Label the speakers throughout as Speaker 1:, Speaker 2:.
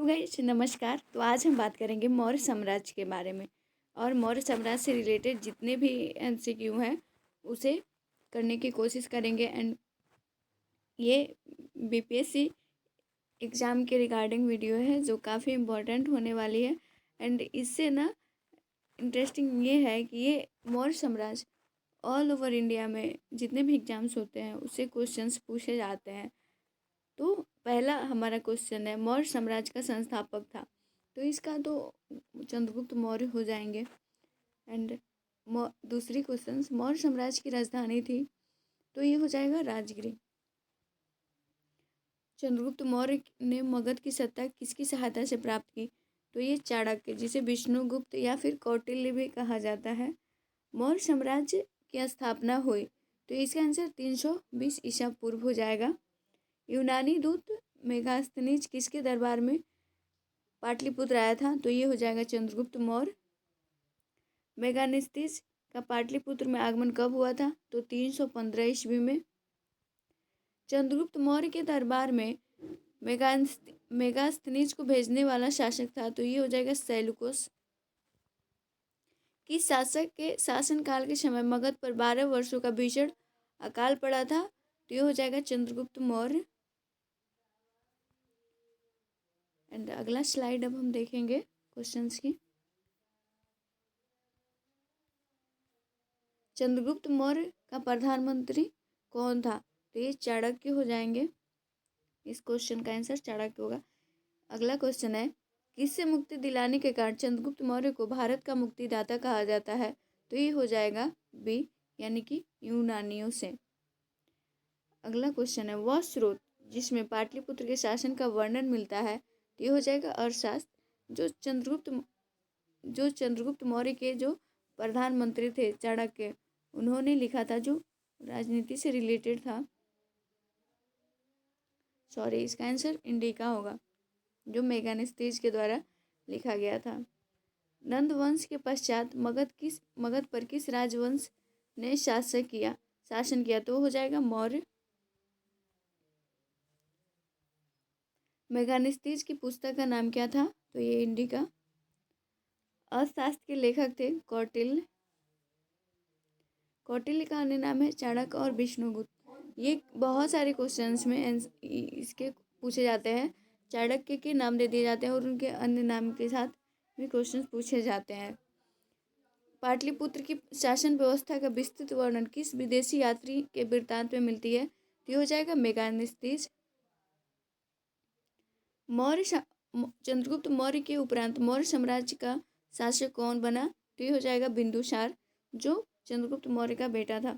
Speaker 1: Guys नमस्कार। तो आज हम बात करेंगे मौर्य साम्राज्य के बारे में और मौर्य साम्राज्य से रिलेटेड जितने भी एमसीक्यू हैं उसे करने की कोशिश करेंगे। एंड ये बीपीएससी एग्ज़ाम के रिगार्डिंग वीडियो है जो काफ़ी इम्पोर्टेंट होने वाली है। एंड इससे ना इंटरेस्टिंग ये है कि ये मौर्य साम्राज्य ऑल ओवर इंडिया में जितने भी एग्ज़ाम्स होते हैं उससे क्वेश्चंस पूछे जाते हैं। तो पहला हमारा क्वेश्चन है मौर्य साम्राज्य का संस्थापक था, तो इसका तो चंद्रगुप्त मौर्य हो जाएंगे। एंड दूसरी क्वेश्चन मौर्य साम्राज्य की राजधानी थी, तो ये हो जाएगा राजगिरी। चंद्रगुप्त मौर्य ने मगध की सत्ता किसकी सहायता से प्राप्त की, तो ये चाणक्य जिसे विष्णुगुप्त या फिर कौटिल्य भी कहा जाता है। मौर्य साम्राज्य की स्थापना हुई, तो इसका आंसर 320 ईसा पूर्व हो जाएगा। यूनानी दूत मेगास्थनीज किसके दरबार में पाटलिपुत्र आया था, तो ये हो जाएगा चंद्रगुप्त मौर्य। मेगास्थनीज का पाटलिपुत्र में आगमन कब हुआ था, तो 315 ईस्वी में। चंद्रगुप्त मौर्य के दरबार में मेगास्थनीज को भेजने वाला शासक था, तो ये हो जाएगा सेल्यूकस। किस शासक के शासनकाल के समय मगध पर 12 वर्षों का भीषण अकाल पड़ा था, तो ये हो जाएगा चंद्रगुप्त मौर्य। एंड अगला स्लाइड अब हम देखेंगे क्वेश्चंस की। चंद्रगुप्त मौर्य का प्रधानमंत्री कौन था, तो ये चाणक्य हो जाएंगे। इस क्वेश्चन का आंसर चाणक्य होगा। अगला क्वेश्चन है किससे मुक्ति दिलाने के कारण चंद्रगुप्त मौर्य को भारत का मुक्तिदाता कहा जाता है, तो ये हो जाएगा बी यानी कि यूनानियों से। अगला क्वेश्चन है वह स्रोत जिसमें पाटलिपुत्र के शासन का वर्णन मिलता है, तो ये हो जाएगा अर्थशास्त्र। जो चंद्रगुप्त मौर्य के जो प्रधानमंत्री थे चाणक्य, उन्होंने लिखा था, जो राजनीति से रिलेटेड था। सॉरी, इसका आंसर इंडिका होगा, जो मेगास्थनीज के द्वारा लिखा गया था। नंद वंश के पश्चात मगध पर किस राजवंश ने शासन किया, तो हो जाएगा मौर्य। मेगास्थनीज की पुस्तक का नाम क्या था, तो ये इंडिका। अर्थशास्त्र के लेखक थे कौटिल्य का अन्य नाम है चाणक्य और विष्णुगुप्त। ये बहुत सारे क्वेश्चंस में इसके पूछे जाते हैं। चाणक्य के नाम दे दिए जाते हैं और उनके अन्य नाम के साथ भी क्वेश्चंस पूछे जाते हैं। पाटलिपुत्र की शासन व्यवस्था का विस्तृत वर्णन किस विदेशी यात्री के वृत्तांत में मिलती है, तो ये हो जाएगा मेगास्थनीज। चंद्रगुप्त मौर्य के उपरांत मौर्य साम्राज्य का शासक कौन बना, तो ये हो जाएगा बिंदुसार, जो चंद्रगुप्त मौर्य का बेटा था।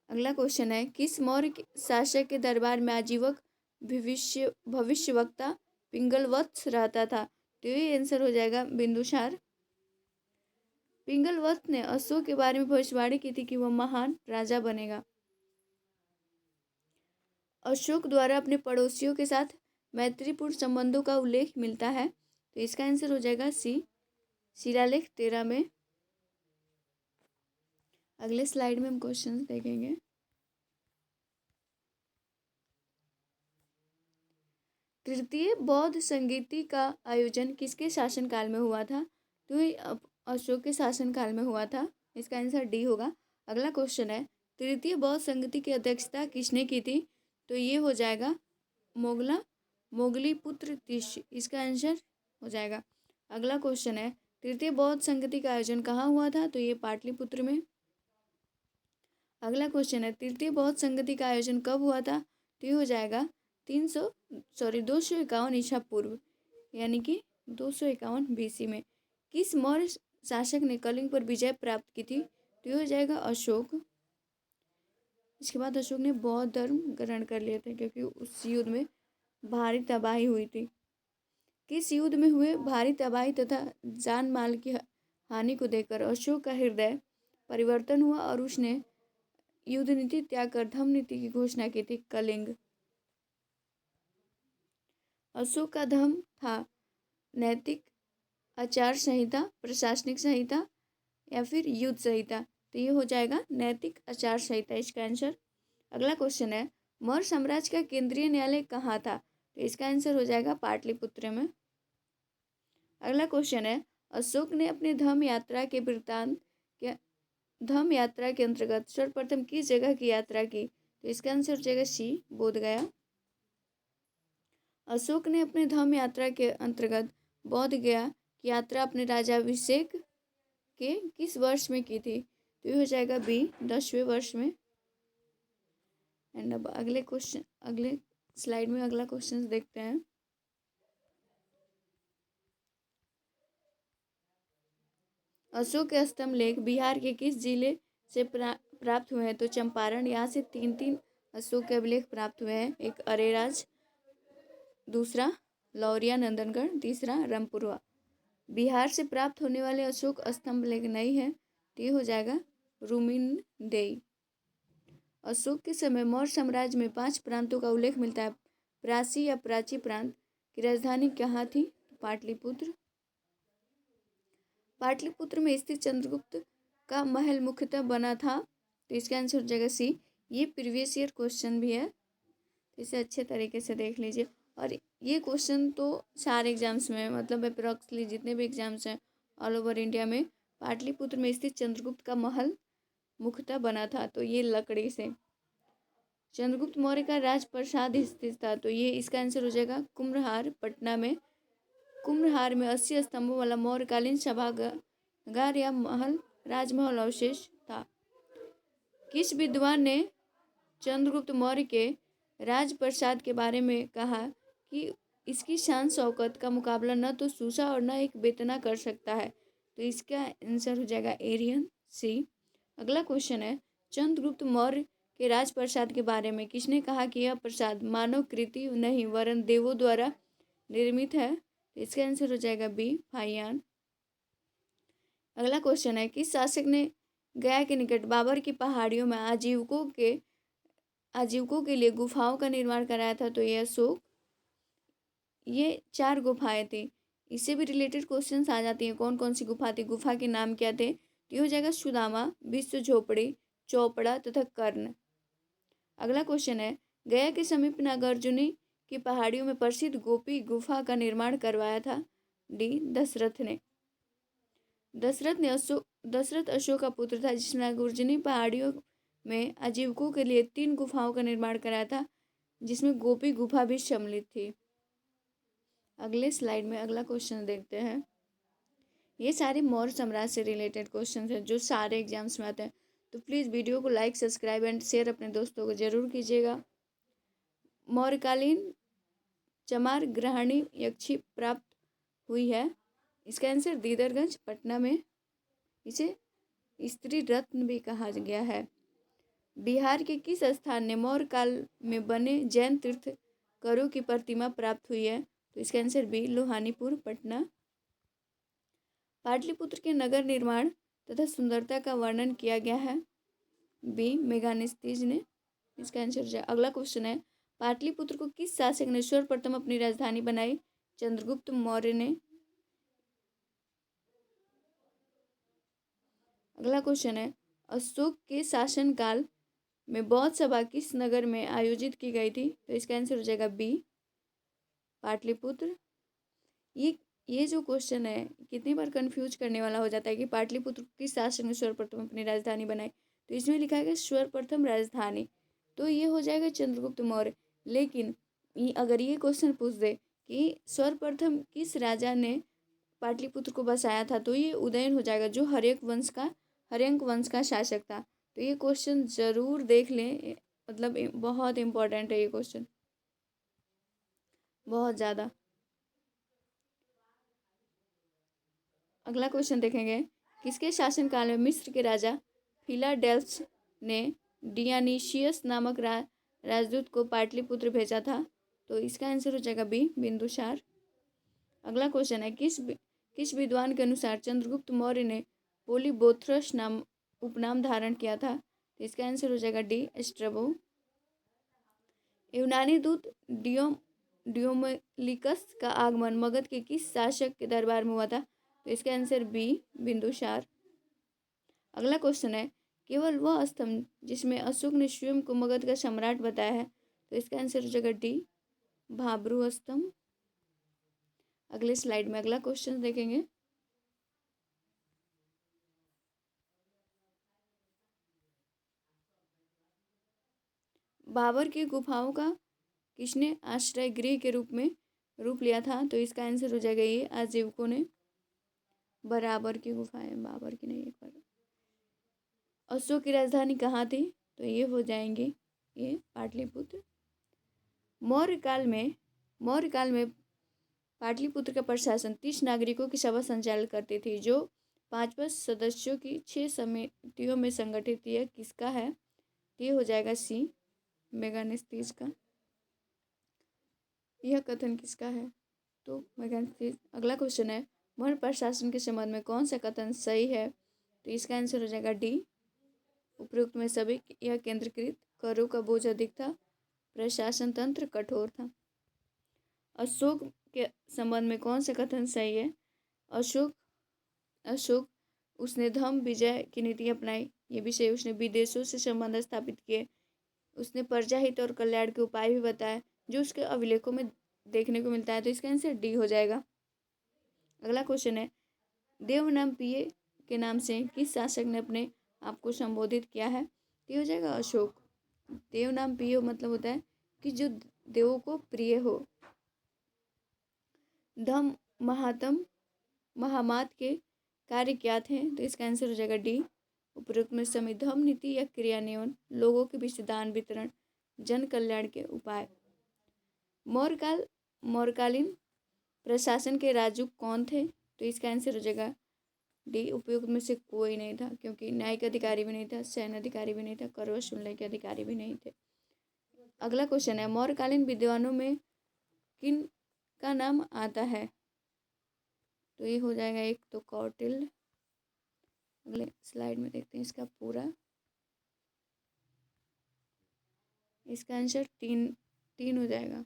Speaker 1: अगला क्वेश्चन है किस मौर्य शासक के दरबार में आजीवक भविष्यवक्ता पिंगलवत्स रहता था, तो ये आंसर हो जाएगा बिंदुसार। पिंगलवत्स ने अशोक के बारे में भविष्यवाणी की थी कि वह महान राजा बनेगा। अशोक द्वारा अपने पड़ोसियों के साथ मैत्रीपूर्ण संबंधों का उल्लेख मिलता है, तो इसका आंसर हो जाएगा सी शिलालेख 13 में। अगले स्लाइड में हम क्वेश्चंस देखेंगे। तृतीय बौद्ध संगीति का आयोजन किसके शासनकाल में हुआ था, तो ये अशोक के शासनकाल में हुआ था। इसका आंसर डी होगा। अगला क्वेश्चन है तृतीय बौद्ध संगीति की अध्यक्षता किसने की थी, तो ये हो जाएगा मोगलीपुत्र तिष्य। इसका आंसर हो जाएगा। अगला क्वेश्चन है तृतीय बौद्ध संगीति का आयोजन कहाँ हुआ था, तो ये पाटलिपुत्र में। अगला क्वेश्चन है तृतीय बौद्ध संगीति का आयोजन कब हुआ था, तो ये हो जाएगा 251 ईसा पूर्व यानी कि 251 बीसी में। किस मौर्य शासक ने कलिंग पर विजय प्राप्त की थी, तो ये हो जाएगा अशोक। इसके बाद अशोक ने बौद्ध धर्म ग्रहण कर लिया था क्योंकि उस युद्ध में भारी तबाही हुई थी। किस युद्ध में हुए भारी तबाही तथा जान माल की हानि को देखकर अशोक का हृदय परिवर्तन हुआ और उसने युद्ध नीति त्याग कर धम्म नीति की घोषणा की थी, कलिंग। अशोक का धर्म था नैतिक आचार संहिता, प्रशासनिक संहिता या फिर युद्ध संहिता, तो ये हो जाएगा नैतिक आचार संहिता इसका आंसर। अगला क्वेश्चन है मौर्य साम्राज्य का केंद्रीय न्यायालय कहाँ था, तो इसका आंसर हो जाएगा पाटलिपुत्र में। अगला क्वेश्चन है, अशोक ने अपने धम्म यात्रा के वृत्तांत के धम्म यात्रा के अंतर्गत सर्वप्रथम किस जगह की यात्रा की? तो इसका आंसर हो जाएगा सी, बोध गया। अशोक ने अपने धम्म यात्रा के अंतर्गत बोध गया की यात्रा अपने राजाभिषेक के किस वर्ष में की थी? तो ये हो जाएगा बी, 10वें वर्ष में। एंड अब अगले स्लाइड में अगला क्वेश्चन देखते हैं। अशोक के स्तंभ लेख बिहार के किस जिले से प्राप्त हुए हैं? तो चंपारण। यहाँ से तीन अशोक के अभिलेख प्राप्त हुए हैं। एक अरेराज, दूसरा लौरिया नंदनगढ़, तीसरा रामपुरवा। बिहार से प्राप्त होने वाले अशोक स्तंभ लेख नहीं है, तो ये हो जाएगा रूमिनडेई। अशोक के समय मौर्य साम्राज्य में 5 प्रांतों का उल्लेख मिलता है। प्राची या प्राची प्रांत की राजधानी कहाँ थी? पाटलिपुत्र। पाटलिपुत्र में स्थित चंद्रगुप्त का महल मुख्यतः बना था, तो इसका आंसर हो जाएगा सी। ये प्रीवियस ईयर क्वेश्चन भी है, इसे अच्छे तरीके से देख लीजिए। और ये क्वेश्चन तो सारे एग्जाम्स में, मतलब अप्रॉक्सली जितने भी एग्जाम्स हैं ऑल ओवर इंडिया में, पाटलिपुत्र में स्थित चंद्रगुप्त का महल मुख्यतः बना था, तो ये लकड़ी से। चंद्रगुप्त मौर्य का राजप्रासाद स्थित था, तो ये इसका आंसर हो जाएगा कुम्भलहार, पटना में। कुम्भलहार में 80 स्तंभों वाला मौर्यकालीन सभागार या महल, राजमहल अवशेष था। किस विद्वान ने चंद्रगुप्त मौर्य के राजप्रासाद के बारे में कहा कि इसकी शान शौकत का मुकाबला न तो सूसा और न एक बेतना कर सकता है? तो इसका आंसर हो जाएगा एरियन, सी। अगला क्वेश्चन है, चंद्रगुप्त मौर्य के राजप्रासाद के बारे में किसने कहा कि यह प्रासाद मानव कृति नहीं वरन देवों द्वारा निर्मित है? तो इसका आंसर हो जाएगा बी, फाहियान। अगला क्वेश्चन है, किस शासक ने गया के निकट बाबर की पहाड़ियों में आजीविकों के लिए गुफाओं का निर्माण कराया था? तो ये अशोक। ये 4 गुफाएं थी। इससे भी रिलेटेड क्वेश्चंस आ जाती हैं, कौन कौन सी गुफा थी, गुफा के नाम क्या थे? तो ये हो जाएगा सुदामा, विश्व झोपड़ी, चौपड़ा तथा कर्ण। अगला क्वेश्चन है, गया के समीप नागार्जुनी की पहाड़ियों में प्रसिद्ध गोपी गुफा का निर्माण करवाया था? डी, दशरथ ने। दशरथ अशोक का पुत्र था, जिसने नागार्जुनी पहाड़ियों में आजीविकों के लिए 3 गुफाओं का निर्माण कराया था, जिसमें गोपी गुफा भी सम्मिलित थी। अगले स्लाइड में अगला क्वेश्चन देखते हैं। ये सारे मौर्य साम्राज्य से रिलेटेड क्वेश्चन हैं जो सारे एग्जाम्स में आते हैं, तो प्लीज़ वीडियो को लाइक, सब्सक्राइब एंड शेयर अपने दोस्तों को जरूर कीजिएगा। मौर्यकालीन चमार ग्रहणी यक्षी प्राप्त हुई है? इसका आंसर दीदरगंज, पटना में। इसे स्त्री रत्न भी कहा गया है। बिहार के किस स्थान ने मौर्य काल में बने जैन तीर्थंकरों की प्रतिमा प्राप्त हुई है? तो इसका आंसर बी, लोहानीपुर, पटना। पाटलिपुत्र के नगर निर्माण तथा सुंदरता का वर्णन किया गया है? बी, मेगास्थनीज ने। इसका आंसर अगला क्वेश्चन है, पाटलिपुत्र को किस शासक ने सर्वप्रथम अपनी राजधानी बनाई? चंद्रगुप्त मौर्य ने। अगला क्वेश्चन है, अशोक के शासनकाल में बौद्ध सभा किस नगर में आयोजित की गई थी? तो इसका आंसर हो जाएगा बी, पाटलिपुत्र। ये जो क्वेश्चन है कितनी बार कंफ्यूज करने वाला हो जाता है कि पाटलिपुत्र किस शासक ने सर्वप्रथम अपनी राजधानी बनाई, तो इसमें लिखा है सर्वप्रथम राजधानी, तो ये हो जाएगा चंद्रगुप्त मौर्य। लेकिन अगर ये क्वेश्चन पूछ दे कि सर्वप्रथम किस राजा ने पाटलिपुत्र को बसाया था, तो ये उदयन हो जाएगा, जो हर्यंक वंश का शासक था। तो ये क्वेश्चन ज़रूर देख लें, मतलब बहुत इम्पोर्टेंट है ये क्वेश्चन, बहुत ज़्यादा। अगला क्वेश्चन देखेंगे, किसके शासनकाल में मिस्र के राजा फिलाडेल्फस ने डियानीशियस नामक राजदूत को पाटलिपुत्र भेजा था? तो इसका आंसर हो जाएगा बी, बिंदुसार। अगला क्वेश्चन है, किस विद्वान के अनुसार चंद्रगुप्त मौर्य ने पोलिबोथ्रस नाम उपनाम धारण किया था? तो इसका आंसर हो जाएगा डी, स्ट्रैबो। यूनानी दूत डियोमेलिकस का आगमन मगध के किस शासक के दरबार में हुआ था? तो इसका आंसर बी, बिंदुसार। अगला क्वेश्चन है, केवल वह स्तंभ जिसमें अशोक ने स्वयं को मगध का सम्राट बताया है? तो इसका आंसर हो जाएगा डी, भाब्रू स्तंभ। अगले स्लाइड में अगला क्वेश्चन देखेंगे। बाबर की गुफाओं का किसने आश्रय गृह के रूप में रूप लिया था? तो इसका आंसर हो जाएगा ये आजीविकों ने। बराबर की गुफाएं, बाबर की नहीं, एक बार। अशोक की राजधानी कहाँ थी? तो ये हो जाएंगे ये पाटलिपुत्र। मौर्य काल में पाटलिपुत्र का प्रशासन 30 नागरिकों की सभा संचालित करती थी, जो 5 सदस्यों की 6 समितियों में संगठित। यह किसका है? ये हो जाएगा सी, मेगानेस्तीस का। यह कथन किसका है? तो मेगानेस्तीस। अगला क्वेश्चन है, मौर्य प्रशासन के संबंध में कौन सा कथन सही है? तो इसका आंसर हो जाएगा डी, उपरोक्त में सभी। यह केंद्रीकृत करों का बोझ अधिक था, प्रशासन तंत्र कठोर था। अशोक के संबंध में कौन सा कथन सही है? अशोक उसने धम्म विजय की नीति अपनाई, ये भी सही। उसने विदेशों से संबंध स्थापित किए, उसने प्रजाहित और कल्याण के उपाय भी बताए, जो उसके अभिलेखों में देखने को मिलता है। तो इसका आंसर डी हो जाएगा। अगला क्वेश्चन है, देवनामपीय के नाम से किस शासक ने अपने आप को संबोधित किया है? ये हो जाएगा अशोक। देवनामपीय मतलब होता है कि जो देवों को प्रिय हो। धम्म महामात के कार्य क्या थे? तो इसका आंसर हो जाएगा डी, उपरोक्त में समय। धम्म नीति या क्रियान्वयन, लोगों के बीच दान वितरण, जन कल्याण के उपाय। मौर्यकालीन प्रशासन के राजू कौन थे? तो इसका आंसर हो जाएगा डी, उपयुक्त में से कोई नहीं था, क्योंकि न्यायिक अधिकारी भी नहीं था, सैन्य अधिकारी भी नहीं था, कर वसूलने के अधिकारी भी नहीं थे। अगला क्वेश्चन है, मौर्यकालीन विद्वानों में किन का नाम आता है? तो ये हो जाएगा एक तो कौटिल्य। अगले स्लाइड में देखते हैं इसका पूरा। इसका आंसर तीन हो जाएगा,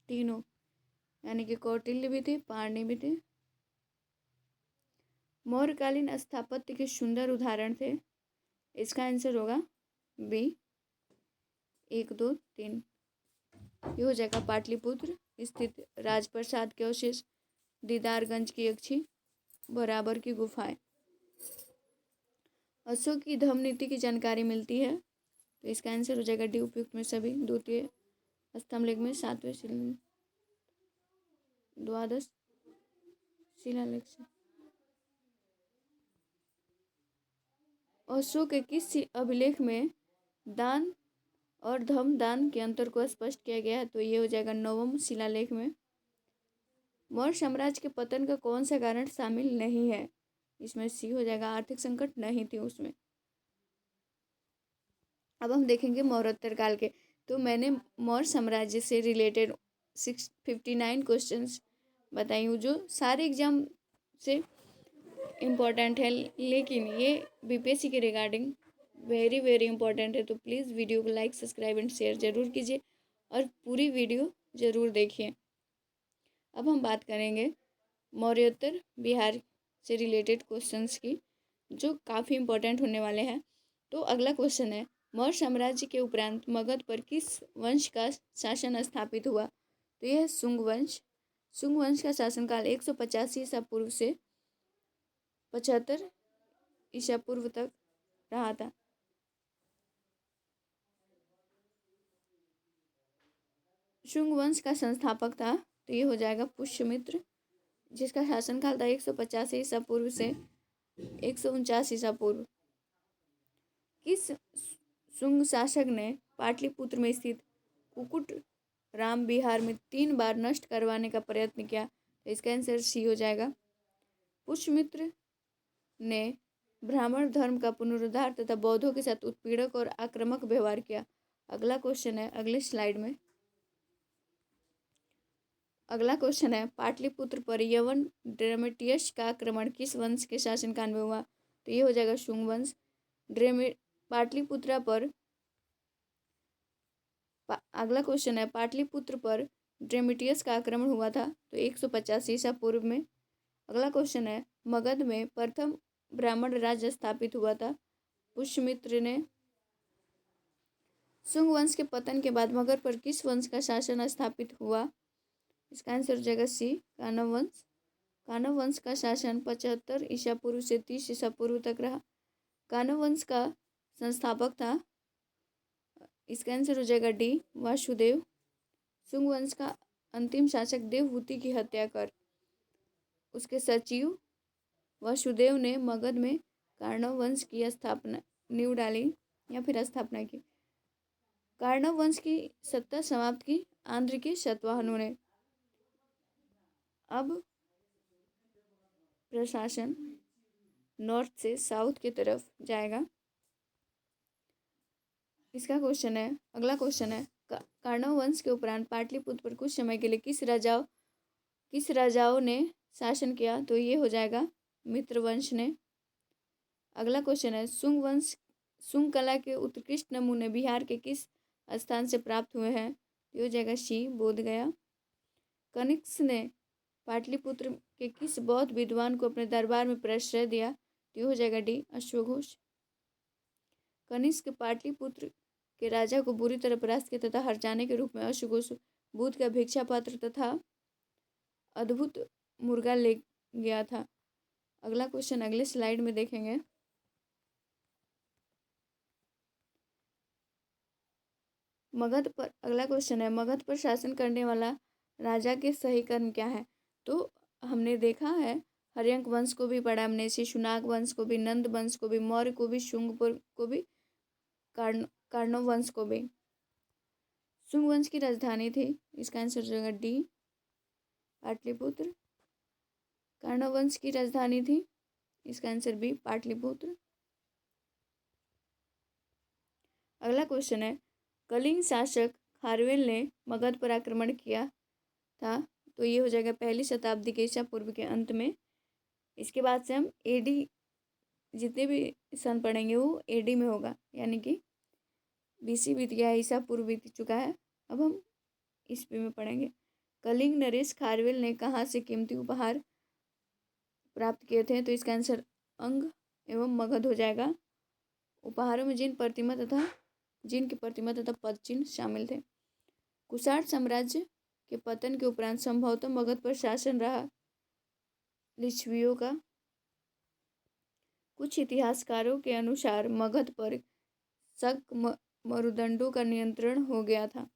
Speaker 1: तीनों, यानी कि कौटिल्य भी थे, पाणि भी थे। मौर्यकालीन स्थापत्य के सुंदर उदाहरण थे। इसका आंसर होगा बी, 1, 2, 3। ये हो जाएगा पाटलिपुत्र स्थित राजप्रसाद के अवशेष, दीदारगंज की यक्षी, बराबर की गुफाएं। अशोक की धम्म नीति की जानकारी मिलती है, तो इसका आंसर हो जाएगा डी, उपयुक्त में सभी। द्वितीय स्तंभलेख में 7वें द्वादश शिलालेख से। अशोक के किस अभिलेख में दान और धम्म दान के अंतर को स्पष्ट किया गया है? तो ये हो जाएगा 9वें शिलालेख में। मौर्य साम्राज्य के पतन का कौन सा कारण शामिल नहीं है? इसमें सी हो जाएगा, आर्थिक संकट नहीं थी उसमें। अब हम देखेंगे मौर्योत्तर काल के। तो मैंने मौर्य साम्राज्य से रिलेटेड 659 क्वेश्चंस बताई हूँ, जो सारे एग्जाम से इम्पोर्टेंट है, लेकिन ये बीपीएससी के रिगार्डिंग वेरी वेरी इंपॉर्टेंट है। तो प्लीज़ वीडियो को लाइक, सब्सक्राइब एंड शेयर ज़रूर कीजिए और पूरी वीडियो ज़रूर देखिए। अब हम बात करेंगे मौर्योत्तर बिहार से रिलेटेड क्वेश्चंस की, जो काफ़ी इंपॉर्टेंट होने वाले हैं। तो अगला क्वेश्चन है, मौर्य साम्राज्य के उपरांत मगध पर किस वंश का शासन स्थापित हुआ? तो यह शुंग वंश। शुंग वंश का शासनकाल 185 ईसा पूर्व से 75 ईसा पूर्व तक रहा था। शुंग वंश का संस्थापक था, तो ये हो जाएगा पुष्यमित्र, जिसका शासनकाल था 150 ईसा पूर्व से 149 ईसा पूर्व। किस शुंग शासक ने पाटलिपुत्र में स्थित कुकुट राम विहार में 3 बार नष्ट करवाने का प्रयत्न किया? तो इसका आंसर सी हो जाएगा। पुष्यमित्र ने ब्राह्मण धर्म का पुनरुद्धार तथा बौद्धों के साथ उत्पीड़क और आक्रामक व्यवहार किया। अगला क्वेश्चन है अगले स्लाइड में। अगला क्वेश्चन है, पाटलिपुत्र पर यवन ड्रेमेटियस का आक्रमण किस वंश के शासनकाल में हुआ? तो ये हो जाएगा शुंग वंश। पाटलिपुत्र पर अगला क्वेश्चन है, पाटलिपुत्र पर ड्रेमेटियस का आक्रमण हुआ था, तो 150 ईसा पूर्व में। अगला क्वेश्चन है, मगध में प्रथम ब्राह्मण राज्य स्थापित हुआ था, पुष्यमित्र ने। शुंग वंश के पतन के बाद मगध पर किस वंश का शासन स्थापित हुआ? इसका आंसर हो जाएगा सी, कानव वंश। कानव वंश का शासन 75 ईसा पूर्व से 30 ईसा पूर्व तक रहा। कानव वंश का संस्थापक था, इसका आंसर हो जाएगा डी, वासुदेव। शुंग वंश का अंतिम शासक देवहूति की हत्या कर उसके सचिव वासुदेव ने मगध में कार्णव वंश की स्थापना नींव डाली या फिर स्थापना की। कार्णव वंश की सत्ता समाप्त की आंध्र के सातवाहनों ने। अब प्रशासन नॉर्थ से साउथ की तरफ जाएगा। इसका क्वेश्चन है, अगला क्वेश्चन है, कार्णव वंश के उपरांत पाटलिपुत्र पर कुछ समय के लिए किस राजाओं ने शासन किया? तो ये हो जाएगा मित्र वंश ने। अगला क्वेश्चन है, शुंग कला के उत्कृष्ट नमूने बिहार के किस स्थान से प्राप्त हुए हैं? तो हो जाएगा सी, बोधगया। कनिष्क ने पाटलिपुत्र के किस बौद्ध विद्वान को अपने दरबार में प्रश्रय दिया? तो हो जाएगा डी, अश्वघोष। कनिष्क पाटलिपुत्र के राजा को बुरी तरह परास्त किया तथा हर्जाने के रूप में अश्वघोष बुद्ध का भिक्षा पात्र तथा अद्भुत मुर्गा ले गया था। अगला क्वेश्चन अगले स्लाइड में देखेंगे। मगध पर अगला क्वेश्चन है, मगध पर शासन करने वाला राजा के सही कर्म क्या है? तो हमने देखा है, हर्यंक वंश को भी पढ़ा हमने, शिशुनाग वंश को भी, नंद वंश को भी, मौर्य को भी, शुंग को भी, कार्णव वंश को भी। शुंग वंश की राजधानी थी, इसका आंसर हो जाएगा डी, पाटलिपुत्र। कार्णव वंश की राजधानी थी, इसका आंसर बी, पाटलिपुत्र। अगला क्वेश्चन है, कलिंग शासक खारवेल ने मगध पर आक्रमण किया था, तो ये हो जाएगा 1ली शताब्दी के ईसा पूर्व के अंत में। इसके बाद से हम एडी जितने भी सन पढ़ेंगे वो एडी में होगा, यानी कि बीसी बीत गया, ईसा पूर्व बीत चुका है, अब हम ईस्वी में पढ़ेंगे। कलिंग नरेश खारवेल ने कहाँ से कीमती उपहार प्राप्त किए थे? तो इसका आंसर अंग एवं मगध हो जाएगा। उपहारों में जिनकी प्रतिमा तथा पद चिन्ह शामिल थे। कुषाण साम्राज्य के पतन के उपरांत संभवतः मगध पर शासन रहा लिच्छवियों का। कुछ इतिहासकारों के अनुसार मगध पर शक मरुदंडों का नियंत्रण हो गया था।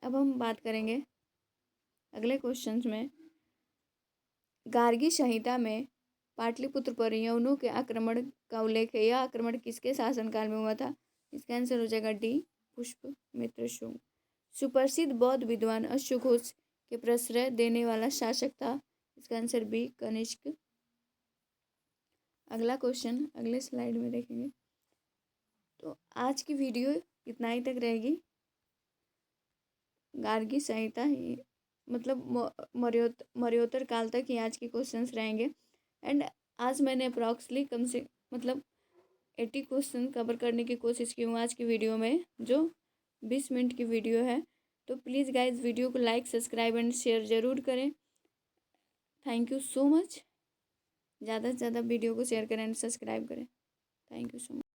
Speaker 1: अब हम बात करेंगे अगले क्वेश्चंस में, गार्गी संहिता में पाटलिपुत्र पर यवनों के आक्रमण का उल्लेख है। यह आक्रमण किसके शासनकाल में हुआ था? इसका आंसर हो जाएगा डी, पुष्पमित्र शुंग। सुप्रसिद्ध बौद्ध विद्वान अश्वघोष के प्रश्रय देने वाला शासक था, इसका आंसर बी, कनिष्क। अगला क्वेश्चन अगले स्लाइड में देखेंगे। तो आज की वीडियो इतना ही तक रहेगी। गार्गी संहिता मतलब मौर्योत्तर काल तक ही आज के क्वेश्चंस रहेंगे। एंड आज मैंने अप्रॉक्सली कम से 80 क्वेश्चन कवर करने की कोशिश की हूँ आज की वीडियो में, जो 20 मिनट की वीडियो है। तो प्लीज़ गाइज वीडियो को लाइक, सब्सक्राइब एंड शेयर ज़रूर करें। Thank you so much. ज़्यादा से ज़्यादा वीडियो को शेयर करें एंड सब्सक्राइब करें। Thank you so much.